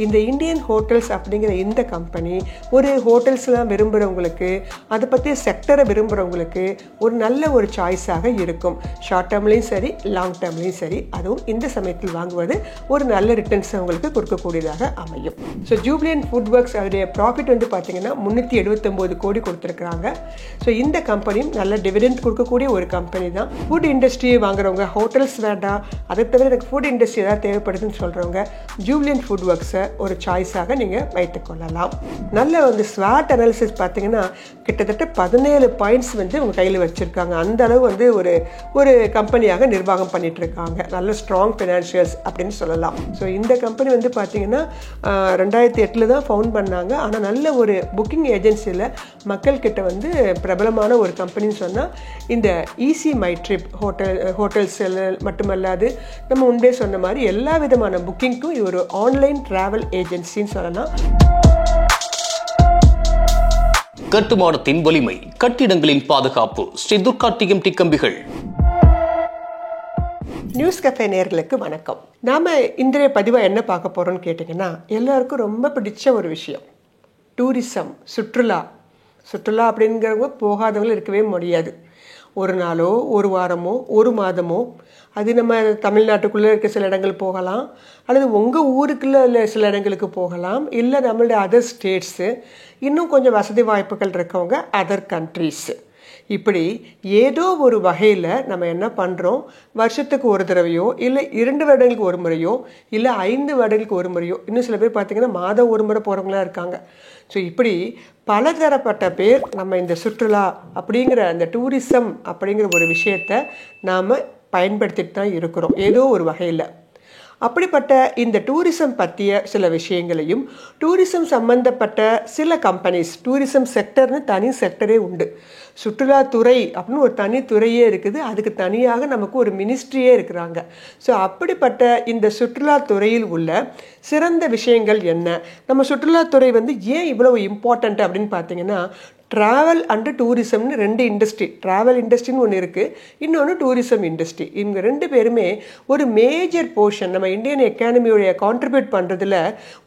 இந்த Indian hotels அப்படிங்கிற இந்த கம்பெனி ஒரு ஹோட்டல்ஸ்லாம் விரும்புகிறவங்களுக்கு, அதை பற்றி செக்டரை விரும்புகிறவங்களுக்கு ஒரு நல்ல ஒரு சாய்ஸாக இருக்கும். ஷார்ட் டேர்ம்லேயும் சரி, லாங் டேர்ம்லேயும் சரி, அதுவும் இந்த சமயத்தில் வாங்குவது ஒரு நல்ல ரிட்டர்ன்ஸ் அவங்களுக்கு கொடுக்கக்கூடியதாக அமையும். ஸோ ஜூப்ளியன்ட் ஃபுட் ஒர்க்ஸ் அதோடைய ப்ராஃபிட் வந்து பார்த்திங்கன்னா 379 கோடி கொடுத்துருக்குறாங்க. ஸோ இந்த கம்பெனியும் நல்ல டிவிடெண்ட் கொடுக்கக்கூடிய ஒரு கம்பெனி தான். ஃபுட் இண்டஸ்ட்ரியை வாங்குறவங்க, ஹோட்டல்ஸ் வேண்டாம், அதை தவிர எனக்கு ஃபுட் இண்டஸ்ட்ரி ஏதாவது தேவைப்படுதுன்னு சொல்கிறவங்க ஜூப்ளியன்ட் ஃபுட் ஒர்க்ஸை ஒரு சாய்ஸாக நீங்கள் வைத்துக்கொள்ளலாம். நல்ல வந்து ஸ்வாட் அனாலிசிஸ் பார்த்தீங்கன்னா கிட்டத்தட்ட 17 பாயிண்ட்ஸ் வந்து உங்கள் கையில் வச்சுருக்காங்க. அந்த அளவு வந்து ஒரு கம்பெனியாக நிர்வாகம் பண்ணிட்டு இருக்காங்க. நல்ல ஸ்ட்ராங் ஃபினான்ஷியல்ஸ் அப்படின்னு சொல்லலாம். ஸோ இந்த கம்பெனி வந்து பார்த்தீங்கன்னா 2008 தான் ஃபவுண்ட் பண்ணாங்க. ஆனால் நல்ல ஒரு புக்கிங் ஏஜென்சியில் மக்கள்கிட்ட வந்து பிரபலமான ஒரு கம்பெனின்னு சொன்னால் இந்த ஈஸி மை ட்ரிப் ஹோட்டல்ஸ் மட்டுமல்லாது நம்ம முன்பே சொன்ன மாதிரி எல்லா விதமான புக்கிங்க்கும் இது ஒரு ஆன்லைன் டிராவல் ஏஜென்சின்னு சொல்லலாம். கட்டுமானத்தின் வலிமை, கட்டிடங்களின் பாதுகாப்பு. ஸ்ரீ துர்கா டிஎம்டி கம்பிகள். நியூஸ் கஃபே நேயர்களுக்கு வணக்கம். நாம இன்றைய பதிவாக என்ன பார்க்க போறோம்னு கேட்டிங்கன்னா, எல்லாருக்கும் ரொம்ப பிடிச்ச ஒரு விஷயம் டூரிசம், சுற்றுலா அப்படிங்கிறவங்க போகாதவங்களும் இருக்கவே முடியாது. ஒரு நாளோ, ஒரு வாரமோ, ஒரு மாதமோ, அது நம்ம தமிழ்நாட்டுக்குள்ளே இருக்க சில இடங்கள் போகலாம், அல்லது உங்கள் ஊருக்குள்ளே சில இடங்களுக்கு போகலாம், இல்லை நம்மளுடைய அதர் ஸ்டேட்ஸு, இன்னும் கொஞ்சம் வசதி வாய்ப்புகள் இருக்கவங்க அதர் கண்ட்ரீஸு. இப்படி ஏதோ ஒரு வகையில் நம்ம என்ன பண்ணுறோம், வருஷத்துக்கு ஒரு தடவையோ, இல்லை 2 வருடங்களுக்கு ஒரு முறையோ, இல்லை 5 வருடங்களுக்கு ஒரு முறையோ, இன்னும் சில பேர் பார்த்திங்கன்னா மாதம் ஒரு முறை போகிறவங்களாம் இருக்காங்க. ஸோ இப்படி பலதரப்பட்ட பேர் நம்ம இந்த சுற்றுலா அப்படிங்கிற அந்த டூரிசம் அப்படிங்கிற ஒரு விஷயத்தை நாம் பயன்படுத்திட்டு தான் இருக்கிறோம் ஏதோ ஒரு வகையில். அப்படிப்பட்ட இந்த டூரிசம் பற்றிய சில விஷயங்களையும், டூரிசம் சம்பந்தப்பட்ட சில கம்பெனிஸ், டூரிசம் செக்டர்னு தனி செக்டரே உண்டு, சுற்றுலாத்துறை அப்படின்னு ஒரு தனி துறையே இருக்குது, அதுக்கு தனியாக நமக்கு ஒரு மினிஸ்ட்ரியே இருக்கிறாங்க. ஸோ அப்படிப்பட்ட இந்த சுற்றுலாத்துறையில் உள்ள சிறந்த விஷயங்கள் என்ன, நம்ம சுற்றுலாத்துறை வந்து ஏன் இவ்வளவு இம்பார்ட்டண்ட் அப்படின்னு பார்த்தீங்கன்னா, ட்ராவல் அண்டு டூரிசம்னு 2 இண்டஸ்ட்ரி, ட்ராவல் இண்டஸ்ட்ரின்னு ஒன்று இருக்குது, இன்னொன்று டூரிசம் இண்டஸ்ட்ரி. இவங்க 2 பேருமே ஒரு மேஜர் போர்ஷன் நம்ம இந்தியன் எக்கானமியோடைய கான்ட்ரிபியூட் பண்ணுறதுல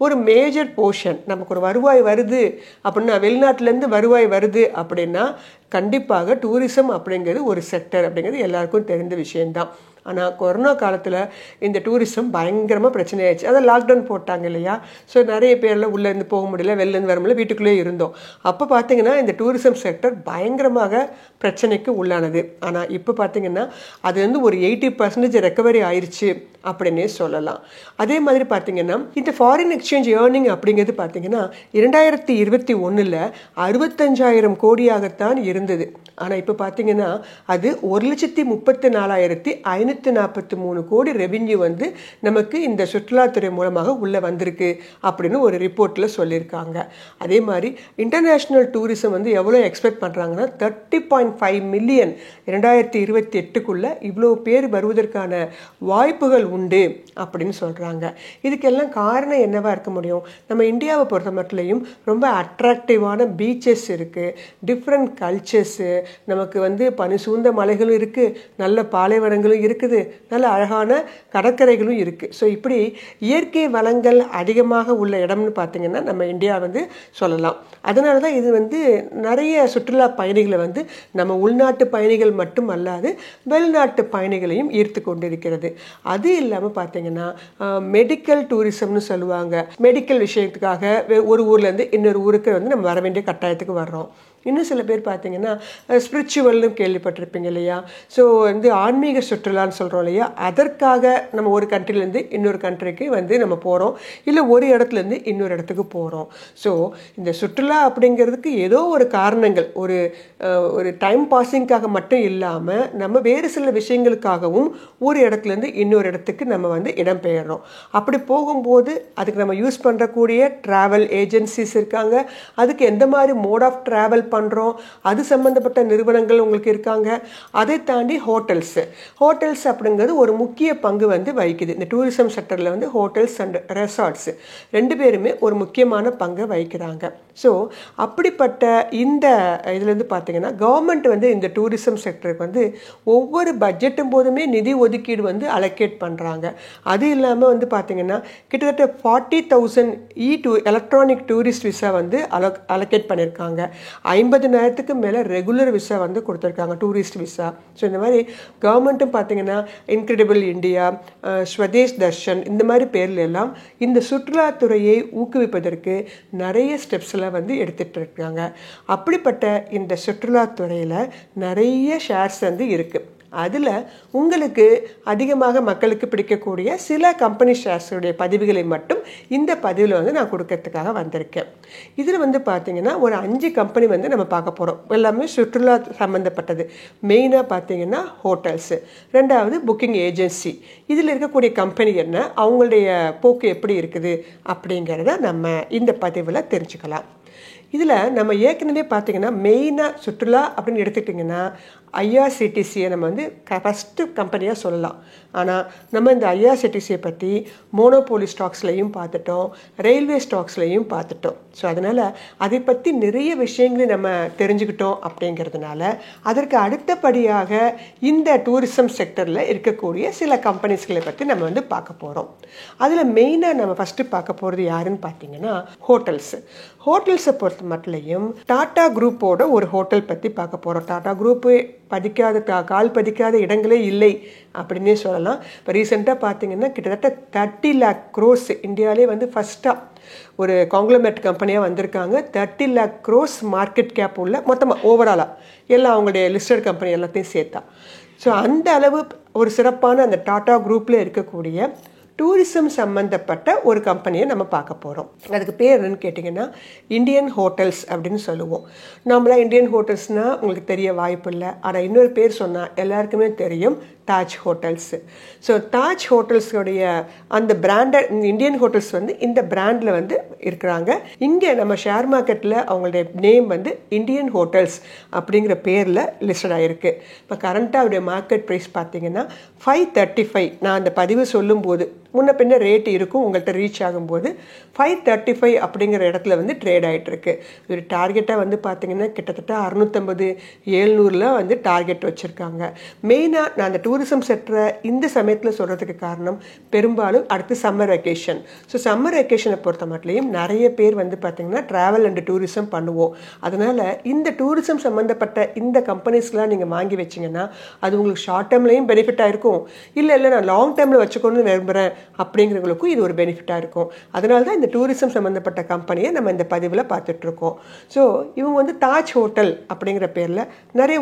ஒரு மேஜர் போர்ஷன். நமக்கு ஒரு வருவாய் வருது அப்படின்னா, வெளிநாட்டிலேருந்து வருவாய் வருது அப்படின்னா கண்டிப்பாக டூரிசம் அப்படிங்கிறது ஒரு செக்டர் அப்படிங்கிறது எல்லாருக்கும் தெரிந்த விஷயம்தான். ஆனால் கொரோனா காலத்தில் இந்த டூரிசம் பயங்கரமாக பிரச்சனை ஆயிடுச்சு. அதை லாக்டவுன் போட்டாங்க இல்லையா. ஸோ நிறைய பேரில் உள்ளேருந்து போக முடியல, வெளிலேருந்து வர முடியல, வீட்டுக்குள்ளேயே இருந்தோம். அப்போ பார்த்தீங்கன்னா இந்த டூரிசம் செக்டர் பயங்கரமாக பிரச்சனைக்கு உள்ளானது. ஆனால் இப்போ பார்த்தீங்கன்னா அது வந்து ஒரு 80% ரெக்கவரி ஆயிடுச்சு அப்படின்னே சொல்லலாம். அதே மாதிரி பார்த்தீங்கன்னா இந்த ஃபாரின் எக்ஸ்சேஞ்ச் ஏர்னிங் அப்படிங்கிறது பார்த்தீங்கன்னா 2021 65,000 கோடியாகத்தான் இருந்தது. ஆனால் இப்போ பார்த்தீங்கன்னா அது 1,34,543 கோடி ரெவின்யூ வந்து நமக்கு இந்த சுற்றுலாத்துறை மூலமாக உள்ளே வந்திருக்கு அப்படின்னு ஒரு ரிப்போர்ட்டில் சொல்லியிருக்காங்க. அதே மாதிரி இன்டர்நேஷ்னல் டூரிசம் வந்து எவ்வளோ எக்ஸ்பெக்ட் பண்ணுறாங்கன்னா 30.5 மில்லியன் 2028க்குள்ளே இவ்வளோ பேர் வருவதற்கான வாய்ப்புகள் உண்டு அப்படின்னு சொல்கிறாங்க. இதுக்கெல்லாம் காரணம் என்னவா இருக்க முடியும்? நம்ம இந்தியாவை பொறுத்த மட்டும் ரொம்ப அட்ராக்டிவான பீச்சஸ் இருக்குது, டிஃப்ரெண்ட் கல்ச்சர்ஸு, நமக்கு வந்து பனி சூழ்ந்த மலைகளும் இருக்குது, நல்ல பாலைவனங்களும் இருக்குது, நல்ல அழகான கடற்கரைகளும் இருக்குது. ஸோ இப்படி இயற்கை வளங்கள் அதிகமாக உள்ள இடம்னு பார்த்திங்கன்னா நம்ம இந்தியா வந்து சொல்லலாம். அதனால தான் இது வந்து நிறைய சுற்றுலா பயணிகளை வந்து நம்ம உள்நாட்டு பயணிகள் மட்டும் அல்லாது வெளிநாட்டு பயணிகளையும் ஈர்த்து கொண்டிருக்கிறது. அது இல்லாமல் பார்த்தீங்கன்னா மெடிக்கல் டூரிசம்னு சொல்லுவாங்க. மெடிக்கல் விஷயத்துக்காக ஒரு ஊர்லேருந்து இன்னொரு ஊருக்கு வந்து நம்ம வர வேண்டிய கட்டாயத்துக்கு வர்றோம். இன்னும் சில பேர் பார்த்தீங்கன்னா ஸ்பிரிச்சுவல்னு கேள்விப்பட்டிருப்பீங்க இல்லையா. ஸோ வந்து ஆன்மீக சுற்றுலான்னு சொல்கிறோம் இல்லையா, அதற்காக நம்ம ஒரு கண்ட்ரிலேருந்து இன்னொரு கண்ட்ரிக்கு வந்து நம்ம போகிறோம், இல்லை ஒரு இடத்துலேருந்து இன்னொரு இடத்துக்கு போகிறோம். ஸோ இந்த சுற்றுலா அப்படிங்கிறதுக்கு ஏதோ ஒரு காரணங்கள், ஒரு டைம் பாஸிங்காக மட்டும் இல்லாமல் நம்ம வேறு சில விஷயங்களுக்காகவும் ஒரு இடத்துலேருந்து இன்னொரு இடத்துக்கு நம்ம வந்து இடம்பெயர்றோம். அப்படி போகும்போது அதுக்கு நம்ம யூஸ் பண்ணுறக்கூடிய ட்ராவல் ஏஜென்சிஸ் இருக்காங்க. அதுக்கு எந்த மாதிரி மோட் ஆஃப் ட்ராவல் பண்ணுறோம், அது சம்மந்தப்பட்ட நிறுவனங்கள் உங்களுக்கு இருக்காங்க. அதை தாண்டி ஹோட்டல்ஸ் அப்படிங்கிறது ஒரு முக்கிய பங்கு வந்து வகிக்குது. இந்த டூரிசம் செக்டரில் வந்து ஹோட்டல்ஸ் அண்ட் ரெசார்ட்ஸ் 2 பேருமே ஒரு முக்கியமான பங்கை வகிக்கிறாங்க. ஸோ அப்படிப்பட்ட இந்த இதுலேருந்து பார்த்தீங்கன்னா கவர்மெண்ட் வந்து இந்த டூரிசம் செக்டருக்கு வந்து ஒவ்வொரு பட்ஜெட்டும் போதுமே நிதி ஒதுக்கீடு வந்து அலோகேட் பண்ணுறாங்க. அது இல்லாமல் வந்து பார்த்தீங்கன்னா கிட்டத்தட்ட 40,000 எலக்ட்ரானிக் டூரிஸ்ட் விசா வந்து அலோகேட் பண்ணியிருக்காங்க. 50,000க்கு மேலே ரெகுலர் விசா வந்து கொடுத்துருக்காங்க, டூரிஸ்ட் விசா. ஸோ இந்த மாதிரி கவர்மெண்ட்டும் பார்த்தீங்கன்னா இன்க்ரெடிபிள் இந்தியா, ஸ்வதேஷ் தர்ஷன் இந்த மாதிரி பேர்ல எல்லாம் இந்த சுற்றுலாத்துறையை ஊக்குவிப்பதற்கு நிறைய ஸ்டெப்ஸ்லாம் வந்து எடுத்துட்டு இருக்காங்க. அப்படிப்பட்ட இந்த சுற்றுலாத்துறையில் நிறைய ஷேர்ஸ் வந்து இருக்கு. அதில் உங்களுக்கு அதிகமாக மக்களுக்கு பிடிக்கக்கூடிய சில கம்பெனி ஷேர்ஸுடைய பதிவுகளை மட்டும் இந்த பதிவில் வந்து நான் கொடுக்கறதுக்காக வந்திருக்கேன். இதில் வந்து பார்த்தீங்கன்னா ஒரு 5 கம்பெனி வந்து நம்ம பார்க்க போகிறோம். எல்லாமே சுற்றுலா சம்மந்தப்பட்டது. மெயினாக பார்த்தீங்கன்னா ஹோட்டல்ஸு, ரெண்டாவது புக்கிங் ஏஜென்சி. இதில் இருக்கக்கூடிய கம்பெனி என்ன, அவங்களுடைய போக்கு எப்படி இருக்குது அப்படிங்கிறத நம்ம இந்த பதிவில் தெரிஞ்சுக்கலாம். இதில் நம்ம ஏற்கனவே பார்த்தீங்கன்னா மெயினாக சுற்றுலா அப்படின்னு எடுத்துக்கிட்டிங்கன்னா ஐஆர்சிடிசியை நம்ம வந்து ஃபஸ்ட்டு கம்பெனியாக சொல்லலாம். ஆனால் நம்ம இந்த ஐஆர்சிடிசியை பற்றி மோனோபோலி ஸ்டாக்ஸ்லையும் பார்த்துட்டோம், ரயில்வே ஸ்டாக்ஸ்லையும் பார்த்துட்டோம். ஸோ அதனால் அதை பற்றி நிறைய விஷயங்களை நம்ம தெரிஞ்சுக்கிட்டோம். அப்படிங்கிறதுனால அதற்கு அடுத்தபடியாக இந்த டூரிசம் செக்டரில் இருக்கக்கூடிய சில கம்பெனிஸ்களை பற்றி நம்ம வந்து பார்க்க போகிறோம். அதில் மெயினாக நம்ம ஃபஸ்ட்டு பார்க்க போகிறது யாருன்னு பார்த்தீங்கன்னா ஹோட்டல்ஸு. ஹோட்டல்ஸை பொறுத்த மட்டும் டாடா குரூப்போட ஒரு ஹோட்டல் பற்றி பார்க்க போகிறோம். டாடா குரூப்பு கால் பதிக்காத இடங்களே இல்லை அப்படின்னே சொல்லலாம். இப்போ ரீசெண்டாக பார்த்தீங்கன்னா கிட்டத்தட்ட 30 lakh crores இந்தியாவிலே வந்து ஃபஸ்ட்டாக ஒரு காங்க்ளமேட் கம்பெனியாக வந்திருக்காங்க. 30 lakh crores மார்க்கெட் கேப் உள்ள மொத்தமாக ஓவராலாக எல்லாம் அவங்களுடைய லிஸ்டட் கம்பெனி எல்லாத்தையும் சேர்த்தா. ஸோ அந்த அளவு ஒரு சிறப்பான அந்த டாடா குரூப்பில் இருக்கக்கூடிய டூரிசம் சம்மந்தப்பட்ட ஒரு கம்பெனியை நம்ம பார்க்க போகிறோம். அதுக்கு பேர் என்னன்னு கேட்டிங்கன்னா இந்தியன் ஹோட்டல்ஸ் அப்படின்னு சொல்லுவோம். நம்மளாம் இந்தியன் ஹோட்டல்ஸ்னால் உங்களுக்கு தெரிய வாய்ப்பு இல்லை. ஆனால் இன்னொரு பேர் சொன்னால் எல்லாருக்குமே தெரியும், தாஜ் ஹோட்டல்ஸு. ஸோ தாஜ் ஹோட்டல்ஸோடைய அந்த பிராண்டை இந்தியன் ஹோட்டல்ஸ் வந்து இந்த பிராண்டில் வந்து இருக்கிறாங்க. இங்கே நம்ம ஷேர் மார்க்கெட்டில் அவங்களுடைய நேம் வந்து இந்தியன் ஹோட்டல்ஸ் அப்படிங்கிற பேரில் லிஸ்டட் ஆகிருக்கு. இப்போ கரண்ட்டாக அவருடைய மார்க்கெட் ப்ரைஸ் பார்த்தீங்கன்னா 535. நான் அந்த பதிவு சொல்லும்போது முன்ன பின்ன ரேட் இருக்கும், உங்கள்கிட்ட ரீச் ஆகும்போது 535 அப்படிங்கிற இடத்துல வந்து ட்ரேட் ஆகிட்டு இருக்கு. ஒரு டார்கெட்டாக வந்து பார்த்தீங்கன்னா கிட்டத்தட்ட 650-700 வந்து டார்கெட் வச்சுருக்காங்க. மெயினாக நான் அந்த டூரிசம் செக்டரை இந்த சமயத்தில் சொல்கிறதுக்கு காரணம் பெரும்பாலும் அடுத்து சம்மர் வெக்கேஷன். ஸோ சம்மர் வெக்கேஷனை பொறுத்த மட்டும் நிறைய பேர் வந்து பார்த்தீங்கன்னா ட்ராவல் அண்ட் டூரிசம் பண்ணுவோம். அதனால் இந்த டூரிசம் சம்மந்தப்பட்ட இந்த கம்பெனிஸ்லாம் நீங்கள் வாங்கி வச்சிங்கன்னா அது உங்களுக்கு ஷார்ட் டேர்ம்லேயும் பெனிஃபிட்டாக இருக்கும். இல்லை நான் லாங் டேர்மில் வச்சுக்கணும்னு விரும்புகிறேன் அப்படிங்கிறவங்களுக்கும் இது ஒரு பெனிஃபிட்டாக இருக்கும். அதனால தான் இந்த டூரிசம் சம்மந்தப்பட்ட கம்பெனியை நம்ம இந்த பதிவில் பார்த்துட்ருக்கோம். ஸோ இவங்க வந்து தாஜ் ஹோட்டல் அப்படிங்கிற பேரில் நிறைய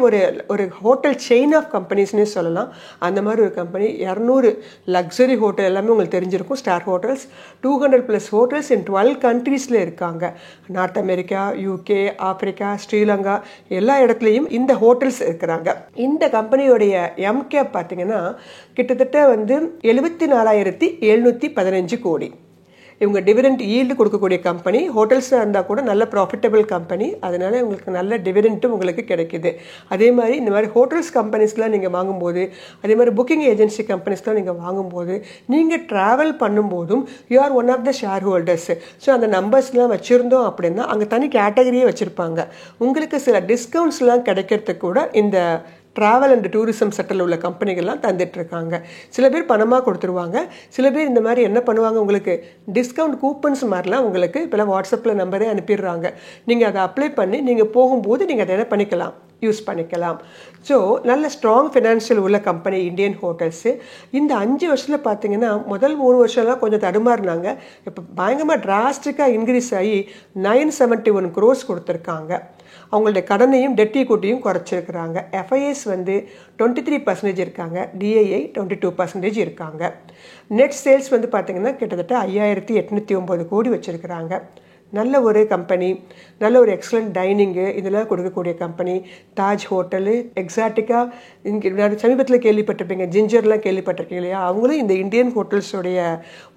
ஒரு ஹோட்டல் செயின் ஆஃப் கம்பெனிஸ்னே சொல்லலாம். அந்த மாதிரி ஒரு கம்பெனி 200 லக்ஸரி ஹோட்டல் எல்லாமே உங்களுக்கு தெரிஞ்சிருக்கும். ஸ்டார் ஹோட்டல்ஸ் 200+ ஹோட்டல்ஸ் இன் 12 கண்ட்ரீஸில் இருக்காங்க. North America, UK, Africa, Sri Lanka எல்லா இடத்துலையும் இந்த ஹோட்டல்ஸ் இருக்கிறாங்க. இந்த கம்பெனியோடைய எம்கேப் பார்த்தீங்கன்னா கிட்டத்தட்ட வந்து 74,715 கோடி. இவங்க டிவிடெண்ட் ஈல்டு கொடுக்கக்கூடிய கம்பெனி. ஹோட்டல்ஸாக இருந்தால் கூட நல்ல ப்ராஃபிட்டபிள் கம்பெனி. அதனால் உங்களுக்கு நல்ல டிவிடெண்ட்டும் உங்களுக்கு கிடைக்குது. அதே மாதிரி இந்த மாதிரி ஹோட்டல்ஸ் கம்பெனிஸ்லாம் நீங்கள் வாங்கும்போது, அதே மாதிரி புக்கிங் ஏஜென்சி கம்பெனிஸ்லாம் நீங்கள் வாங்கும்போது, நீங்கள் ட்ராவல் பண்ணும்போதும் you are one of the share holders. So அந்த நம்பர்ஸ்லாம் வச்சுருந்தோம் அப்படின்னா அங்கே தனி கேட்டகரியே வச்சுருப்பாங்க. உங்களுக்கு சில டிஸ்கவுண்ட்ஸ்லாம் கிடைக்கிறதுக்கு கூட இந்த ட்ராவல் அண்ட் டூரிசம் செக்டரில் உள்ள கம்பெனிகள்லாம் தந்துட்டுருக்காங்க. சில பேர் பணமாக கொடுத்துருவாங்க. சில பேர் இந்த மாதிரி என்ன பண்ணுவாங்க, உங்களுக்கு டிஸ்கவுண்ட் கூப்பன்ஸ் மாதிரிலாம் உங்களுக்கு இப்போலாம் வாட்ஸ்அப்பில் நம்பரே அனுப்பிடுறாங்க. நீங்கள் அதை அப்ளை பண்ணி நீங்கள் போகும்போது நீங்கள் அதை என்ன பண்ணிக்கலாம், யூஸ் பண்ணிக்கலாம். ஸோ நல்ல ஸ்ட்ராங் ஃபினான்ஷியல் உள்ள கம்பெனி இந்தியன் ஹோட்டல்ஸு. இந்த 5 வருஷத்தில் பார்த்தீங்கன்னா முதல் 3 வருஷம்லாம் கொஞ்சம் தடுமாறினாங்க. இப்போ பயங்கரமாக டிராஸ்டிக்காக இன்க்ரீஸ் ஆகி 971 crores கொடுத்துருக்காங்க. அவங்களுடைய கடனையும் டெட் ஈக்விட்டியும் குறைச்சிருக்கிறாங்க. FIS வந்து 23% இருக்காங்க, DII 22% இருக்காங்க. நெட் சேல்ஸ் வந்து பார்த்தீங்கன்னா கிட்டத்தட்ட 5,809 கோடி வச்சுருக்கிறாங்க. நல்ல ஒரு கம்பெனி, நல்ல ஒரு எக்ஸலண்ட் டைனிங்கு இதெல்லாம் கொடுக்கக்கூடிய கம்பெனி தாஜ் ஹோட்டலு. எக்ஸாட்டிக்காக இங்கே சமீபத்தில் கேள்விப்பட்டிருப்பீங்க, ஜிஞ்சர்லாம் கேள்விப்பட்டிருக்கீங்க இல்லையா, அவங்களும் இந்த இந்தியன் ஹோட்டல்ஸோடைய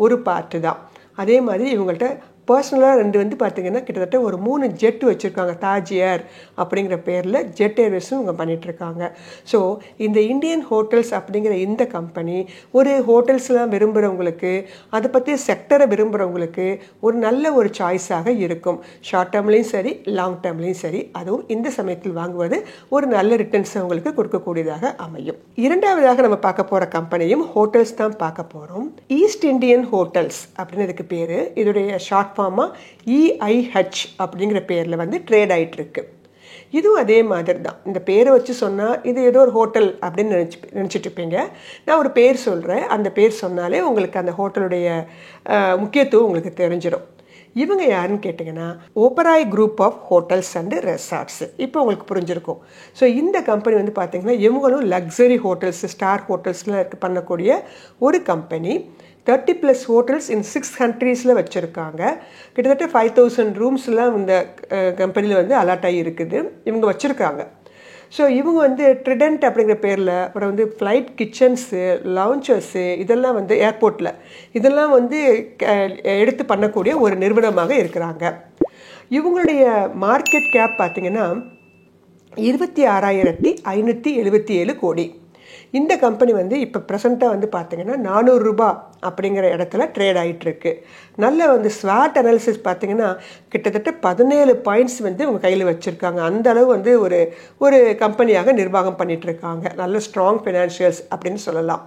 ஒரு பார்ட்டு தான். அதே மாதிரி இவங்கள்ட்ட பர்சனலாக வந்து பார்த்திங்கன்னா கிட்டத்தட்ட ஒரு 3 ஜெட் வச்சுருக்காங்க. தாஜ் ஏர் அப்படிங்கிற பேரில் ஜெட் ஏர்வேஸும் இவங்க பண்ணிகிட்ருக்காங்க. ஸோ இந்த இந்தியன் ஹோட்டல்ஸ் அப்படிங்கிற இந்த கம்பெனி ஒரு ஹோட்டல்ஸ்லாம் விரும்புகிறவங்களுக்கு, அதை பற்றி செக்டரை விரும்புகிறவங்களுக்கு ஒரு நல்ல ஒரு சாய்ஸாக இருக்கும். ஷார்ட் டேர்ம்லேயும் சரி, லாங் டேர்ம்லேயும் சரி, அதுவும் இந்த சமயத்தில் வாங்குவது ஒரு நல்ல ரிட்டர்ன்ஸ் அவங்களுக்கு கொடுக்கக்கூடியதாக அமையும். இரண்டாவதாக நம்ம பார்க்க போகிற கம்பெனியும் ஹோட்டல்ஸ் தான் பார்க்க போகிறோம். ஈஸ்ட் இந்தியன் ஹோட்டல்ஸ் அப்படின்னு இதுக்கு பேர். இதோடைய ஷார்ட் ஃபார்மாக EIH அப்படிங்கிற பேரில் வந்து ட்ரேட் ஆகிட்டு இருக்கு. இதுவும் அதே மாதிரி தான். இந்த பேரை வச்சு சொன்னால் இது ஏதோ ஒரு ஹோட்டல் அப்படின்னு நினச்சிட்டு இருப்பீங்க. நான் ஒரு பேர் சொல்கிறேன், அந்த பேர் சொன்னாலே உங்களுக்கு அந்த ஹோட்டலுடைய முக்கியத்துவம் உங்களுக்கு தெரிஞ்சிடும். இவங்க யாருன்னு கேட்டிங்கன்னா Oberoi group of hotels and resorts. இப்போ உங்களுக்கு புரிஞ்சிருக்கும். ஸோ இந்த கம்பெனி வந்து பார்த்திங்கன்னா இவங்களும் லக்ஸரி ஹோட்டல்ஸ், ஸ்டார் ஹோட்டல்ஸ்லாம் பண்ணக்கூடிய ஒரு கம்பெனி. 30+ ஹோட்டல்ஸ் இன் 6 கண்ட்ரீஸில் வச்சுருக்காங்க. கிட்டத்தட்ட 5000 ரூம்ஸ்லாம் இந்த கம்பெனியில் வந்து அலாட் ஆகி இருக்குது, இவங்க வச்சுருக்காங்க. ஸோ இவங்க வந்து ட்ரிடென்ட் அப்படிங்கிற பேரில், அப்புறம் வந்து ஃப்ளைட் கிச்சன்ஸு, லவுஞ்சர்ஸு, இதெல்லாம் வந்து ஏர்போர்ட்டில் இதெல்லாம் வந்து எடுத்து பண்ணக்கூடிய ஒரு நிறுவனமாக இருக்கிறாங்க. இவங்களுடைய மார்க்கெட் கேப் பார்த்திங்கன்னா 26,577 கோடி. இந்த கம்பெனி வந்து இப்போ ப்ரெசண்ட்டாக வந்து பார்த்திங்கன்னா 400 ரூபா அப்படிங்கிற இடத்துல ட்ரேட் ஆகிட்டுருக்கு. நல்ல வந்து ஸ்வாட் அனாலிசிஸ் பார்த்திங்கன்னா கிட்டத்தட்ட 17 பாயிண்ட்ஸ் வந்து இவங்க கையில் வச்சுருக்காங்க. அந்த அளவு வந்து ஒரு கம்பெனியாக நிர்வாகம் பண்ணிகிட்ருக்காங்க. நல்ல ஸ்ட்ராங் ஃபினான்ஷியல்ஸ் அப்படின்னு சொல்லலாம்.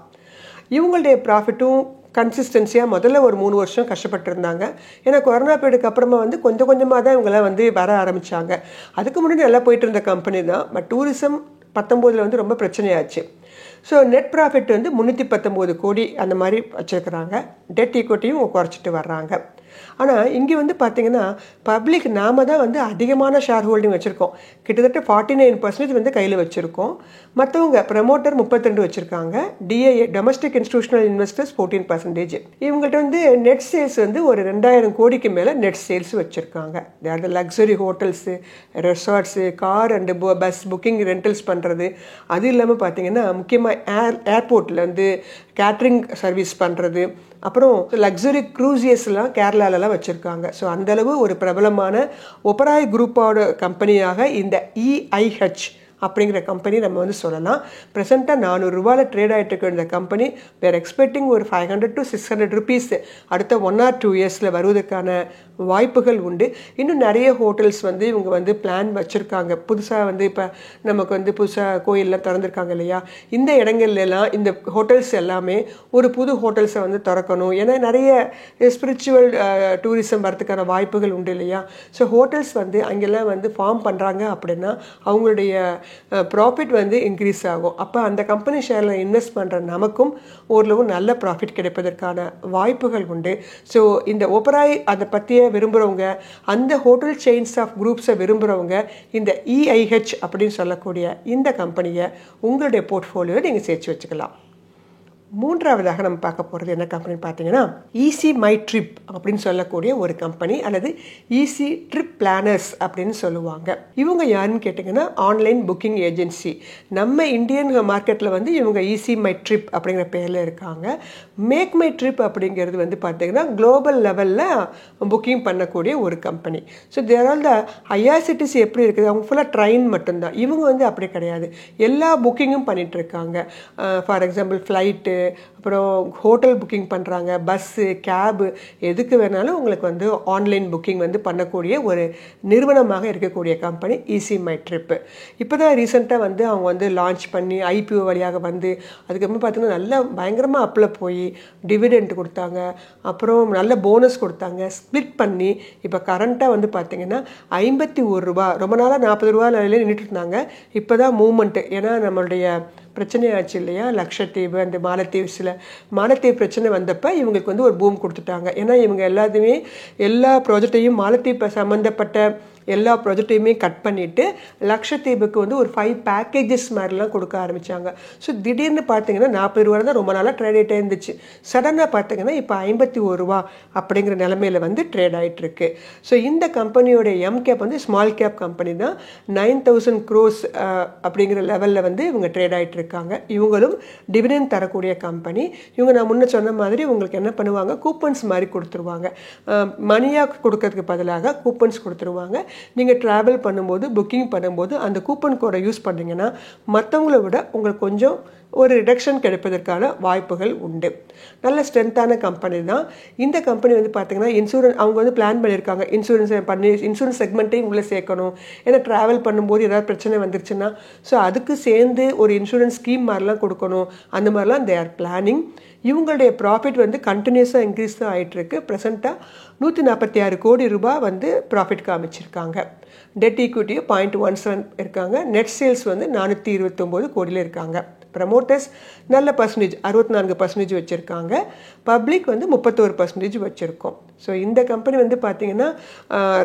இவங்களுடைய ப்ராஃபிட்டும் கன்சிஸ்டன்சியாக முதல்ல ஒரு 3 வருஷம் கஷ்டப்பட்டுருந்தாங்க. ஏன்னா கொரோனா பீரியடுக்கு அப்புறமா வந்து கொஞ்சம் கொஞ்சமாக தான் இவங்களாம் வந்து வர ஆரம்பித்தாங்க. அதுக்கு முன்னாடி நல்லா போயிட்டு இருந்த கம்பெனி தான். பட் டூரிசம் 19 வந்து ரொம்ப பிரச்சனையாச்சு. ஸோ நெட் ப்ராஃபிட் வந்து 319 கோடி அந்த மாதிரி வச்சுருக்கிறாங்க. டெட் ஈக்விட்டியும் குறைச்சிட்டு வர்றாங்க. ஆனால் இங்கே வந்து பார்த்திங்கன்னா பப்ளிக் நாம தான் வந்து அதிகமான ஷேர் ஹோல்டிங் வச்சுருக்கோம். கிட்டத்தட்ட 49% வந்து கையில் வச்சுருக்கோம். மற்றவங்க ப்ரமோட்டர் 32 வச்சுருக்காங்க. DIA domestic institutional investors 14%. இவங்கள்ட்ட வந்து நெட் சேல்ஸ் வந்து ஒரு 2000 கோடிக்கு மேலே நெட் சேல்ஸ் வச்சுருக்காங்க. There the luxury hotels, resorts, car and bus booking rentals பண்ணுறது. அது இல்லாமல் பார்த்திங்கன்னா முக்கியமாக ஏர்போர்ட்டில் வந்து கேட்ரிங் சர்வீஸ் பண்ணுறது, அப்புறம் லக்ஸரி க்ரூசியஸ்லாம் கேரளாலலாம் வச்சுருக்காங்க. ஸோ அந்தளவு ஒரு பிரபலமான ஓபராய் குரூப்போட கம்பெனியாக இந்த EIH அப்படிங்கிற கம்பெனி நம்ம வந்து சொல்லலாம். ப்ரெசென்ட்டாக 400 ரூபாயில் ட்ரேட் ஆகிட்டு இருக்க இந்த கம்பெனி வேறு எக்ஸ்பெக்டிங் ஒரு 500 to 600 ருபீஸ் அடுத்த 1 or 2 இயர்ஸில் வருவதற்கான வாய்ப்புகள் உண்டு. இன்னும் நிறைய ஹோட்டல்ஸ் வந்து இவங்க வந்து பிளான் வச்சுருக்காங்க. புதுசாக வந்து இப்போ நமக்கு வந்து புதுசாக கோயிலெலாம் திறந்துருக்காங்க இல்லையா, இந்த இடங்கள்லாம் இந்த ஹோட்டல்ஸ் எல்லாமே ஒரு புது ஹோட்டல்ஸை வந்து திறக்கணும். ஏன்னா நிறைய ஸ்பிரிச்சுவல் டூரிசம் வரதுக்கான வாய்ப்புகள் உண்டு இல்லையா. ஸோ ஹோட்டல்ஸ் வந்து அங்கெல்லாம் வந்து ஃபார்ம் பண்ணுறாங்க அப்படின்னா அவங்களுடைய ப்ராஃபிட் வந்து இன்க்ரீஸ் ஆகும். அப்போ அந்த கம்பெனி ஷேரில் இன்வெஸ்ட் பண்ணுற நமக்கும் ஓரளவு நல்ல ப்ராஃபிட் கிடைப்பதற்கான வாய்ப்புகள் உண்டு. ஸோ இந்த ஓபராய் அதை பற்றிய விரும்புகிறவங்க, அந்த ஹோட்டல் செயின்ஸ் ஆஃப் குரூப்ஸை விரும்புகிறவங்க இந்த EIH அப்படின்னு சொல்லக்கூடிய இந்த கம்பெனியை உங்களுடைய போர்ட்ஃபோலியோவில் நீங்கள் சேர்த்து வச்சுக்கலாம். மூன்றாவதாக நம்ம பார்க்க போகிறது என்ன கம்பெனின்னு பார்த்தீங்கன்னா ஈஸி மை ட்ரிப் அப்படின்னு சொல்லக்கூடிய ஒரு கம்பெனி, அல்லது ஈஸி ட்ரிப் பிளானர்ஸ் அப்படின்னு சொல்லுவாங்க. இவங்க யாருன்னு கேட்டிங்கன்னா ஆன்லைன் புக்கிங் ஏஜென்சி. நம்ம இந்தியன் மார்க்கெட்டில் வந்து இவங்க ஈஸி மை ட்ரிப் அப்படிங்கிற பேரில் இருக்காங்க. மேக் மை ட்ரிப் அப்படிங்கிறது வந்து பார்த்திங்கன்னா குளோபல் லெவலில் புக்கிங் பண்ணக்கூடிய ஒரு company. So there all the IRCTC எப்படி இருக்குது, அவங்க ஃபுல்லாக ட்ரெயின் மட்டும்தான். இவங்க வந்து அப்படி கிடையாது, எல்லா புக்கிங்கும் பண்ணிகிட்ருக்காங்க. ஃபார் எக்ஸாம்பிள் ஃப்ளைட்டு, அப்புறம் ஹோட்டல் புக்கிங் பண்ணுறாங்க, பஸ்ஸு, கேபு, எதுக்கு வேணாலும் உங்களுக்கு வந்து ஆன்லைன் புக்கிங் வந்து பண்ணக்கூடிய ஒரு நிறுவனமாக இருக்கக்கூடிய கம்பெனி ஈஸி மை ட்ரிப்பு. இப்போ தான் ரீசெண்டாக வந்து அவங்க வந்து லான்ச் பண்ணி IPO வழியாக வந்து அதுக்கப்புறம் பார்த்திங்கன்னா நல்லா பயங்கரமாக அப்பில் போய் டிவிடெண்ட் கொடுத்தாங்க, அப்புறம் நல்ல போனஸ் கொடுத்தாங்க, ஸ்ப்ளிட் பண்ணி இப்போ கரண்ட்டாக வந்து பார்த்திங்கன்னா 51 ரூபா, ரொம்ப நாளாக 40 ரூபா நிலையில நின்றுட்டு இருந்தாங்க. இப்போ தான் மூமெண்ட்டு, ஏன்னா நம்மளுடைய பிரச்சனையாச்சு இல்லையா, லக்ஷத்தீவு அந்த மாலத்தீவு பிரச்சனை வந்தப்போ இவங்களுக்கு வந்து ஒரு பூம் கொடுத்துட்டாங்க. ஏன்னா இவங்க எல்லா ப்ராஜெக்டையும் மாலத்தீவு சம்மந்தப்பட்ட எல்லா ப்ராஜெக்டையுமே கட் பண்ணிவிட்டு லக்ஷதீபுக்கு வந்து ஒரு 5 பேக்கேஜஸ் மாதிரிலாம் கொடுக்க ஆரம்பித்தாங்க. ஸோ திடீர்னு பார்த்தீங்கன்னா 40 ரூபா தான் ரொம்ப நாளாக ட்ரேட் ஆகிட்டே இருந்துச்சு. சடனாக பார்த்தீங்கன்னா இப்போ 51 ரூபா அப்படிங்கிற நிலமையில வந்து ட்ரேட் ஆகிட்டு இருக்கு. ஸோ இந்த கம்பெனியோட எம்கேப் வந்து ஸ்மால் கேப் கம்பெனி தான். 9,000 crores அப்படிங்கிற லெவலில் வந்து இவங்க ட்ரேட் ஆகிட்டு இருக்காங்க. இவங்களும் டிவிடெண்ட் தரக்கூடிய கம்பெனி. இவங்க நான் முன்ன சொன்ன மாதிரி உங்களுக்கு என்ன பண்ணுவாங்க, கூப்பன்ஸ் மாதிரி கொடுத்துருவாங்க. மணியாக கொடுக்கறதுக்கு பதிலாக கூப்பன்ஸ் கொடுத்துருவாங்க. நீங்கள் ட்ராவல் பண்ணும்போது புக்கிங் பண்ணும்போது அந்த கூப்பன் கோடை யூஸ் பண்ணிங்கன்னா மற்றவங்கள விட உங்களுக்கு கொஞ்சம் ஒரு ரிடக்ஷன் கிடைப்பதற்கான வாய்ப்புகள் உண்டு. நல்ல ஸ்ட்ரென்த்தான கம்பெனி தான். இந்த கம்பெனி வந்து பார்த்தீங்கன்னா இன்சூரன்ஸ் அவங்க வந்து பிளான் பண்ணியிருக்காங்க. இன்சூரன்ஸ் செக்மெண்ட்டையும் உங்களை சேர்க்கணும். ஏன்னா ட்ராவல் பண்ணும்போது ஏதாவது பிரச்சனை வந்துருச்சுன்னா ஸோ அதுக்கு சேர்ந்து ஒரு இன்சூரன்ஸ் ஸ்கீம் மாதிரிலாம் கொடுக்கணும். அந்த மாதிரிலாம் தே ஆர் பிளானிங். இவங்களுடைய ப்ராஃபிட் வந்து கண்டினியூஸாக இன்க்ரீஸ் தான் ஆகிட்டுருக்கு. ப்ரெசென்ட்டாக 146 கோடி ரூபாய் வந்து ப்ராஃபிட் காமிச்சிருக்காங்க. டெட் ஈக்விட்டி 0.17 இருக்காங்க. நெட் சேல்ஸ் வந்து 429 கோடியில் இருக்காங்க. ப்ரமோட்டர்ஸ் நல்ல பர்சன்டேஜ் 64% வச்சுருக்காங்க. பப்ளிக் வந்து 31% வச்சுருக்கோம். ஸோ இந்த கம்பெனி வந்து பார்த்திங்கன்னா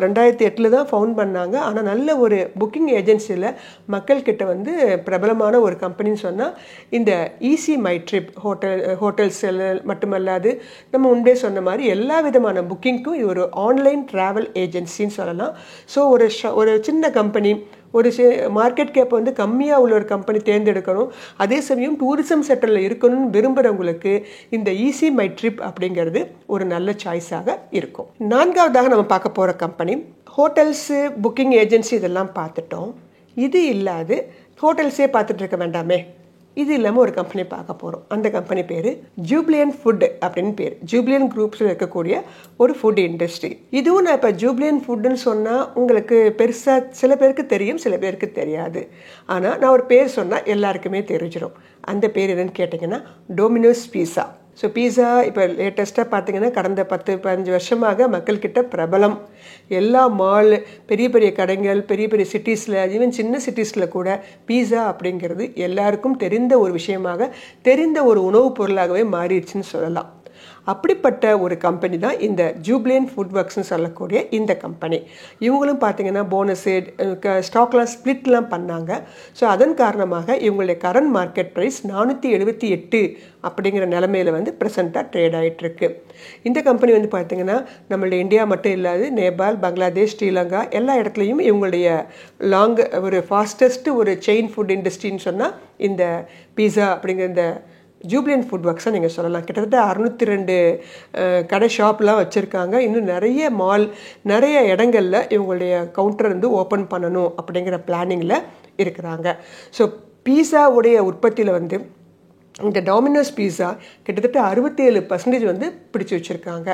2008 தான் ஃபவுண்ட் பண்ணாங்க. ஆனால் நல்ல ஒரு புக்கிங் ஏஜென்சியில் மக்கள்கிட்ட வந்து பிரபலமான ஒரு கம்பெனின்னு சொன்னால் இந்த ஈஸி மை ட்ரிப் ஹோட்டல்ஸ் மட்டுமல்லாது நம்ம முன்பே சொன்ன மாதிரி எல்லா விதமான புக்கிங்க்கும் இது ஒரு ஆன்லைன் ட்ராவல் ஏஜென்சின்னு சொல்லலாம். ஸோ ஒரு சின்ன கம்பெனி ஒரு மார்க்கெட் கேப் வந்து கம்மியாக உள்ள ஒரு கம்பெனி தேர்ந்தெடுக்கணும், அதே சமயம் டூரிசம் செக்டரில் இருக்கணும்னு விரும்புகிறவங்களுக்கு இந்த ஈஸி மை ட்ரிப் அப்படிங்கிறது ஒரு நல்ல சாய்ஸாக இருக்கும். 4வதாக நம்ம பார்க்க போகிற கம்பெனி ஹோட்டல்ஸு புக்கிங் ஏஜென்சி இதெல்லாம் பார்த்துட்டோம். இது இல்லாது ஹோட்டல்ஸே பார்த்துட்டு இருக்க வேண்டாமே, இது இல்லாமல் ஒரு கம்பெனி பார்க்க போகிறோம். அந்த கம்பெனி பேர் ஜூப்ளியன்ட் ஃபுட் அப்படின்னு பேர். ஜூப்ளியன்ட் குரூப்ஸில் இருக்கக்கூடிய ஒரு ஃபுட் இண்டஸ்ட்ரி. இதுவும் நான் இப்போ ஜூப்ளியன்ட் ஃபுட்டுன்னு சொன்னால் உங்களுக்கு பெருசாக சில பேருக்கு தெரியும், சில பேருக்கு தெரியாது. ஆனால் நான் ஒரு பேர் சொன்னால் எல்லாருக்குமே தெரிஞ்சிடும். அந்த பேர் என்னன்னு கேட்டிங்கன்னா டொமினோஸ் பீஸா. ஸோ பீஸா இப்போ லேட்டஸ்ட்டாக பார்த்தீங்கன்னா கடந்த 10-15 வருஷமாக மக்கள்கிட்ட பிரபலம். எல்லா மால், பெரிய பெரிய கடைகள், பெரிய பெரிய சிட்டிஸில், ஈவன் சின்ன சிட்டிஸில் கூட பீஸா அப்படிங்கிறது எல்லாருக்கும் தெரிந்த ஒரு விஷயமாக, தெரிந்த ஒரு உணவுப் பொருளாகவே மாறிடுச்சுன்னு சொல்லலாம். அப்படிப்பட்ட ஒரு கம்பெனி தான் இந்த ஜூப்ளியன்ட் ஃபுட் ஒர்க்ஸ்னு சொல்லக்கூடிய இந்த கம்பெனி. இவங்களும் பார்த்தீங்கன்னா போனஸு ஸ்டாக்லாம் ஸ்ப்ளிட்லாம் பண்ணாங்க. ஸோ அதன் காரணமாக இவங்களுடைய கரண்ட் மார்க்கெட் ப்ரைஸ் 478 அப்படிங்கிற நிலமையில வந்து ப்ரெசென்ட்டாக ட்ரேட் ஆகிட்டுருக்கு. இந்த கம்பெனி வந்து பார்த்திங்கன்னா நம்மளுடைய இந்தியா மட்டும் இல்லாது நேபாள், பங்களாதேஷ், ஸ்ரீலங்கா எல்லா இடத்துலையும் இவங்களுடைய ஒரு ஃபாஸ்டஸ்ட் ஒரு செயின் ஃபுட் இண்டஸ்ட்ரின்னு சொன்னால் இந்த பீஸா அப்படிங்கிற இந்த ஜூப்ளியன்ட் ஃபுட் ஒர்க்ஸை நீங்கள் சொல்லலாம். கிட்டத்தட்ட 602 கடை ஷாப்லாம் வச்சுருக்காங்க. இன்னும் நிறைய மால், நிறைய இடங்களில் இவங்களுடைய கவுண்டர் வந்து ஓப்பன் பண்ணணும் அப்படிங்கிற பிளானிங்கில் இருக்கிறாங்க. ஸோ பீஸாவுடைய உற்பத்தியில் வந்து இந்த டொமினோஸ் பீஸா கிட்டத்தட்ட 67% வந்து பிடிச்சி வச்சுருக்காங்க.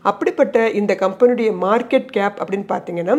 அப்படிப்பட்ட இந்த கம்பெனியுடைய மார்க்கெட் கேப் அப்படின்னு பார்த்தீங்கன்னா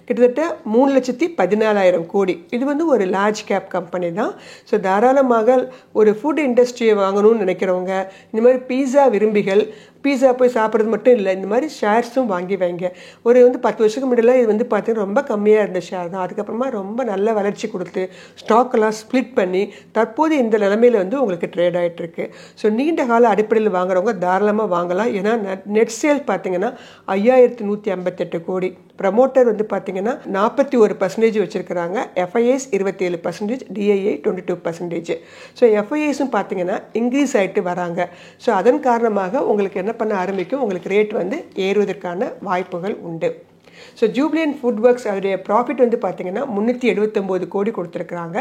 கிட்டத்தட்ட 3,14,000 கோடி. இது வந்து ஒரு லார்ஜ் கேப் கம்பெனி தான். ஸோ தாராளமாக ஒரு ஃபுட் இண்டஸ்ட்ரியை வாங்கணும்னு நினைக்கிறவங்க, இந்த மாதிரி பீஸா விரும்பிகள், பீஸா போய் சாப்பிட்றது மட்டும் இல்லை, இந்த மாதிரி ஷேர்ஸும் வாங்கி வைங்க. ஒரு 10 வருஷத்துக்கு முன்னாடி இது வந்து பார்த்தீங்கன்னா ரொம்ப கம்மியாக இருந்த ஷேர் தான். அதுக்கப்புறமா ரொம்ப நல்ல வளர்ச்சி கொடுத்து ஸ்டாக்கெல்லாம் ஸ்ப்ளிட் பண்ணி தற்போது இந்த நிலைமையில் வந்து உங்களுக்கு ட்ரேட் ஆகிட்டுருக்கு. ஸோ நீண்ட கால அடிப்படையில் வாங்குறவங்க தாராளமாக வாங்கலாம். ஏன்னா நெட் சேல் பார்த்தீங்கன்னா 5,158 கோடி. ப்ரமோட்டர் வந்து பார்த்தீங்கன்னா 41% வச்சுருக்கிறாங்க. FIIs 27%, DII 22%. ஸோ FIIஸும் பார்த்தீங்கன்னா இன்க்ரீஸ் ஆகிட்டு வராங்க. ஸோ அதன் காரணமாக உங்களுக்கு என்ன பண்ண ஆரம்பிக்கும், உங்களுக்கு ரேட் வந்து ஏறுவதற்கான வாய்ப்புகள் உண்டு. ஸோ ஜூப்ளியன்ட் ஃபுட் ஒர்க்ஸ் அதோடைய ப்ராஃபிட் வந்து பார்த்தீங்கன்னா 379 கோடி கொடுத்துருக்குறாங்க.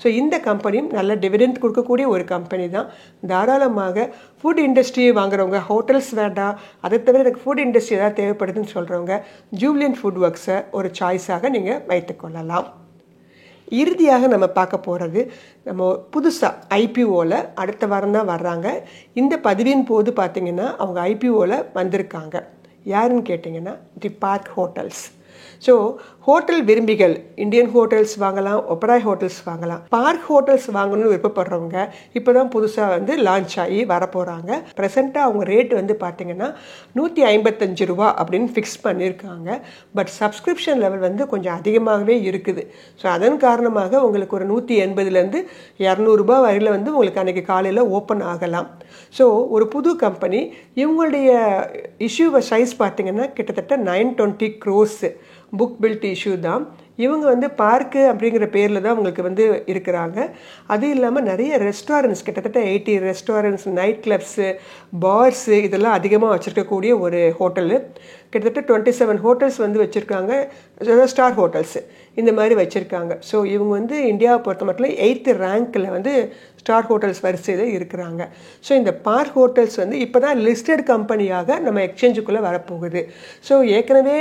ஸோ இந்த கம்பெனியும் நல்ல டிவிடெண்ட் கொடுக்கக்கூடிய ஒரு கம்பெனி தான். தாராளமாக ஃபுட் இண்டஸ்ட்ரியை வாங்குறவங்க, ஹோட்டல்ஸ் வேண்டாம், அதை தவிர எனக்கு ஃபுட் இண்டஸ்ட்ரி ஏதாவது தேவைப்படுதுன்னு சொல்கிறவங்க ஜூப்ளியன்ட் ஃபுட் ஒர்க்ஸை ஒரு சாய்ஸாக நீங்கள் வைத்துக்கொள்ளலாம். இறுதியாக நம்ம பார்க்க போகிறது நம்ம புதுசாக ஐபிஓவில் அடுத்த வாரம் தான் வர்றாங்க. இந்த பதிவின் போது பார்த்திங்கன்னா அவங்க ஐபிஓவில் வந்திருக்காங்க. யாருன்னு கேட்டிங்கன்னா the Park hotels. So hotel விரும்பிகள் இந்தியன் ஹோட்டல்ஸ் வாங்கலாம், ஒபராய் ஹோட்டல்ஸ் வாங்கலாம். பார்க் ஹோட்டல்ஸ் வாங்கணும்னு விருப்பப்படுறவங்க இப்போ தான் புதுசாக வந்து லான்ச் ஆகி வரப்போகிறாங்க. ப்ரெசென்ட்டாக அவங்க ரேட் வந்து பார்த்திங்கன்னா 155 ரூபா அப்படின்னு ஃபிக்ஸ் பண்ணியிருக்காங்க. பட் சப்ஸ்கிரிப்ஷன் லெவல் வந்து கொஞ்சம் அதிகமாகவே இருக்குது. ஸோ அதன் காரணமாக உங்களுக்கு ஒரு 180 200 ரூபா வரையில் வந்து உங்களுக்கு அன்றைக்கி காலையில் ஓப்பன் ஆகலாம். ஸோ ஒரு புது கம்பெனி, இவங்களுடைய இஷ்யூ சைஸ் பார்த்திங்கன்னா கிட்டத்தட்ட 920 crores புக் பில்ட் இஷ்யூ தான். இவங்க வந்து பார்க்கு அப்படிங்கிற பேரில் தான் அவங்களுக்கு வந்து இருக்கிறாங்க. அது இல்லாமல் நிறைய ரெஸ்டாரண்ட்ஸ், கிட்டத்தட்ட 80 ரெஸ்டாரண்ட்ஸ், நைட் கிளப்ஸு, பார்ஸு இதெல்லாம் அதிகமாக வச்சுருக்கக்கூடிய ஒரு ஹோட்டலு. கிட்டத்தட்ட 27 ஹோட்டல்ஸ் வந்து வச்சுருக்காங்க, ஸ்டார் ஹோட்டல்ஸு இந்த மாதிரி வச்சுருக்காங்க. ஸோ இவங்க வந்து இந்தியாவை பொறுத்த மட்டும் 8th ரேங்க்கில் வந்து ஸ்டார் ஹோட்டல்ஸ் வரிசையில் இருக்கிறாங்க. ஸோ இந்த பார்க் ஹோட்டல்ஸ் வந்து இப்போ தான் லிஸ்டட் கம்பெனியாக நம்ம எக்ஸ்சேஞ்சுக்குள்ளே வரப்போகுது. ஸோ ஏற்கனவே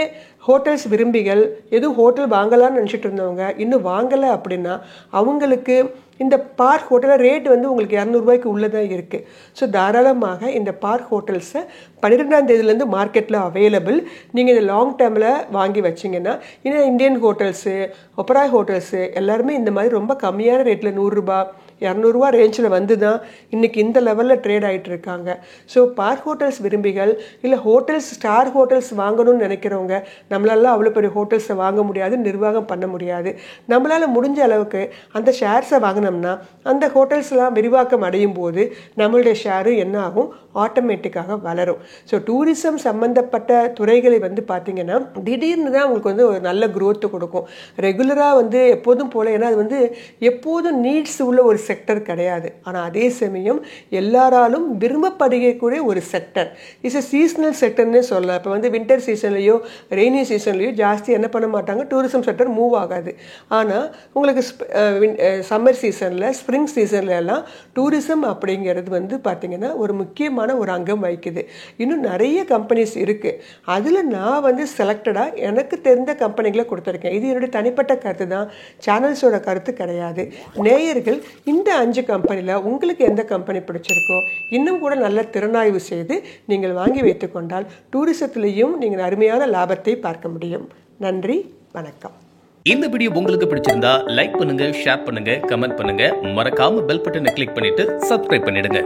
ஹோட்டல்ஸ் விரும்பிகள் எதுவும் ஹோட்டல் வாங்கலாம்னு நினச்சிட்டு இருந்தவங்க இன்னும் வாங்கலை அப்படின்னா அவங்களுக்கு இந்த பார்க் ஹோட்டலில் ரேட் வந்து உங்களுக்கு 200 ரூபாய்க்கு உள்ளே தான் இருக்குது. ஸோ தாராளமாக இந்த பார்க் ஹோட்டல்ஸை 12ஆம் தேதியிலேருந்து மார்க்கெட்டில் அவைலபிள். நீங்கள் இந்த லாங் டேர்மில் வாங்கி வச்சிங்கன்னா, இன்னும் இந்தியன் ஹோட்டல்ஸு, ஒபராய் ஹோட்டல்ஸு எல்லாருமே இந்த மாதிரி ரொம்ப கம்மியான ரேட்டில் 100 ரூபா 200 ரூபா ரேஞ்சில் வந்து தான் இன்றைக்கி இந்த லெவலில் ட்ரேட் ஆகிட்டு இருக்காங்க. ஸோ பார்க் ஹோட்டல்ஸ் விரும்பிகள் இல்லை ஹோட்டல்ஸ் ஸ்டார் ஹோட்டல்ஸ் வாங்கணும்னு நினைக்கிறவங்க, நம்மளால அவ்வளோ பெரிய ஹோட்டல்ஸை வாங்க முடியாது, நிர்வாகம் பண்ண முடியாது. நம்மளால் முடிஞ்ச அளவுக்கு அந்த ஷேர்ஸை வாங்கினோம்னா அந்த ஹோட்டல்ஸ்லாம் விரிவாக்கம் அடையும் போது நம்மளுடைய ஷேரும் என்ன ஆகும், ஆட்டோமேட்டிக்காக வளரும். ஸோ டூரிசம் சம்மந்தப்பட்ட துறைகளை வந்து பார்த்திங்கன்னா திடீர்னு தான் உங்களுக்கு வந்து ஒரு நல்ல growth கொடுக்கும். ரெகுலராக வந்து எப்போதும் போல், ஏன்னா அது வந்து எப்போதும் நீட்ஸ் உள்ள ஒரு செக்டர் கிடையாது. ஆனால் அதே சமயம் எல்லாராலும் விரும்பப்படுகக்கூடிய ஒரு செக்டர். இட்ஸ் எ சீசனல் செக்டர்னே சொல்லலாம். இப்போ வந்து வின்டர் சீசன்லேயோ ரெய்னி சீசன்லேயோ ஜாஸ்தி என்ன பண்ண மாட்டாங்க, டூரிசம் செக்டர் மூவ் ஆகாது. ஆனால் உங்களுக்கு சம்மர் சீசனில், ஸ்ப்ரிங் சீசன்ல எல்லாம் டூரிசம் அப்படிங்கிறது வந்து பார்த்திங்கன்னா ஒரு முக்கியமான ஒரு அங்கம் வகிக்குது. இன்னும் நிறைய கம்பெனிஸ் இருக்குது. அதில் நான் வந்து செலக்டடாக எனக்கு தெரிந்த கம்பெனிகளை கொடுத்துருக்கேன். இது என்னுடைய தனிப்பட்ட கருத்து தான், சேனல்ஸோட கருத்து கிடையாது. நேயர்கள் இந்த 5 கம்பெனியில் உங்களுக்கு எந்த கம்பெனி பிடிச்சிருக்கோ இன்னும் கூட நல்ல திறனாய்வு செய்து நீங்கள் வாங்கி வைத்துக்கொண்டால் டூரிசத்திலையும் நீங்கள் அருமையான லாபத்தை பார்க்க முடியும். நன்றி, வணக்கம். இந்த வீடியோ உங்களுக்கு பிடிச்சிருந்தா லைக் பண்ணுங்க, ஷேர் பண்ணுங்க, கமெண்ட் பண்ணுங்க, மறக்காம பெல் பட்டனை கிளிக் பண்ணிட்டு சப்ஸ்கிரைப் பண்ணிடுங்க.